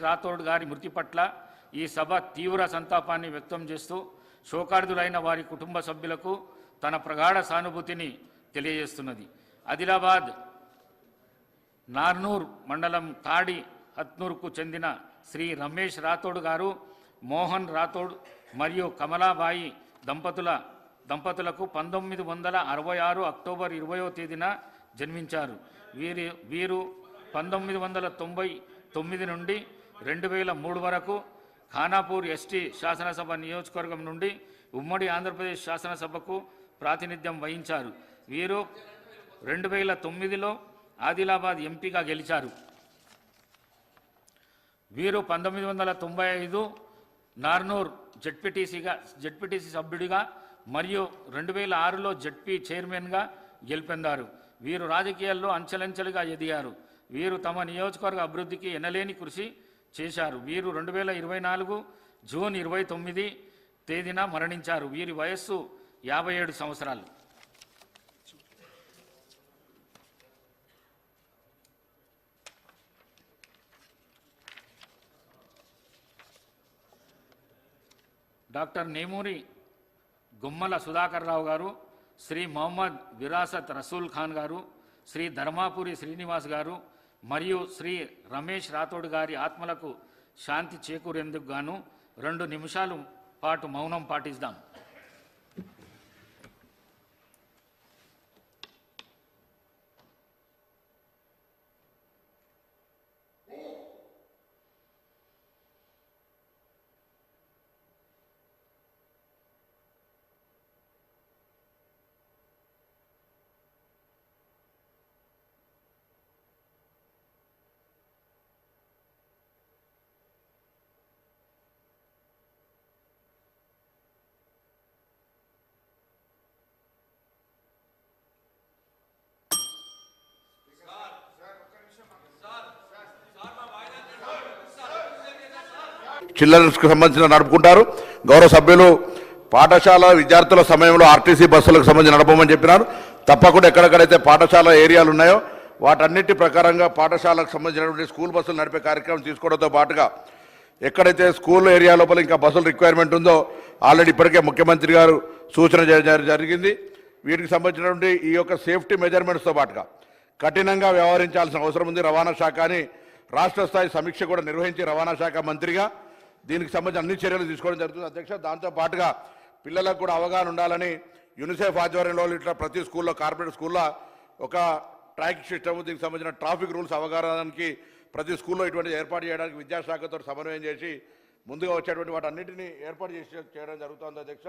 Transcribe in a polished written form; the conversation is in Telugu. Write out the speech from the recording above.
రాథోడ్ గారి మృతి పట్ల ఈ సభ తీవ్ర సంతాపాన్ని వ్యక్తం చేస్తూ శోకార్దులైన వారి కుటుంబ సభ్యులకు తన ప్రగాఢ సానుభూతిని తెలియజేస్తున్నది. ఆదిలాబాద్ నార్నూర్ మండలం తాడి హత్నూర్కు చెందిన శ్రీ రమేష్ రాథోడ్ గారు మోహన్ రాథోడ్ మరియు కమలాబాయి దంపతులకు 1966 అక్టోబర్ 20వ తేదీన జన్మించారు. వీరు 1999 నుండి 2003 వరకు ఖానాపూర్ ఎస్టీ శాసనసభ నియోజకవర్గం నుండి ఉమ్మడి ఆంధ్రప్రదేశ్ శాసనసభకు ప్రాతినిధ్యం వహించారు. వీరు 2009లో ఆదిలాబాద్ ఎంపీగా గెలిచారు. వీరు 1995 నార్నూర్ జెడ్పీటీసీ సభ్యుడిగా మరియు 2006లో జెడ్పీ చైర్మన్గా గెలుపొందారు. వీరు రాజకీయాల్లో అంచెలంచెలుగా ఎదిగారు. వీరు తమ నియోజకవర్గ అభివృద్ధికి ఎనలేని కృషి చేశారు. వీరు 2024 జూన్ 29 తేదీన మరణించారు. వీరి వయస్సు 57 సంవత్సరాలు. డాక్టర్ నేమూరి గుమ్మల సుధాకర్ రావు గారు, శ్రీ మొహమ్మద్ విరాసత్ రసూల్ ఖాన్ గారు, శ్రీ ధర్మాపురి శ్రీనివాస్ గారు మరియు శ్రీ రమేష్ రాథోడ్ గారి ఆత్మలకు శాంతి చేకూరేందుకు గాను 2 నిమిషాల పాటు మౌనం పాటిద్దాం. చిల్డ్రన్స్కి సంబంధించిన నడుపుకుంటారు. గౌరవ సభ్యులు పాఠశాల విద్యార్థుల సమయంలో ఆర్టీసీ బస్సులకు సంబంధించి నడపమని చెప్పినారు. తప్పకుండా ఎక్కడెక్కడైతే పాఠశాల ఏరియాలు ఉన్నాయో వాటన్నిటి ప్రకారంగా పాఠశాలకు సంబంధించినటువంటి స్కూల్ బస్సులు నడిపే కార్యక్రమం తీసుకోవడంతో పాటుగా ఎక్కడైతే స్కూల్ ఏరియా లోపల ఇంకా బస్సుల రిక్వైర్మెంట్ ఉందో ఆల్రెడీ ఇప్పటికే ముఖ్యమంత్రి గారు సూచన జరిగింది. వీటికి సంబంధించినటువంటి ఈ యొక్క సేఫ్టీ మెజర్మెంట్స్తో పాటుగా కఠినంగా వ్యవహరించాల్సిన అవసరం ఉంది. రవాణా శాఖ అని రాష్ట్ర స్థాయి సమీక్ష కూడా నిర్వహించి రవాణా శాఖ మంత్రిగా దీనికి సంబంధించిన అన్ని చర్యలు తీసుకోవడం జరుగుతుంది అధ్యక్ష. దాంతో పాటుగా పిల్లలకు కూడా అవగాహన ఉండాలని యూనిసెఫ్ ఆధ్వర్యంలో ఇట్లా ప్రతి స్కూల్లో కార్పొరేట్ స్కూల్లో ఒక ట్రాఫిక్ సిస్టమ్, దీనికి సంబంధించిన ట్రాఫిక్ రూల్స్ అవగాహనకి ప్రతి స్కూల్లో ఇటువంటి ఏర్పాటు చేయడానికి విద్యాశాఖతో సమన్వయం చేసి ముందుగా వచ్చేటువంటి వాటన్నిటిని ఏర్పాటు చేయడం జరుగుతుంది అధ్యక్ష.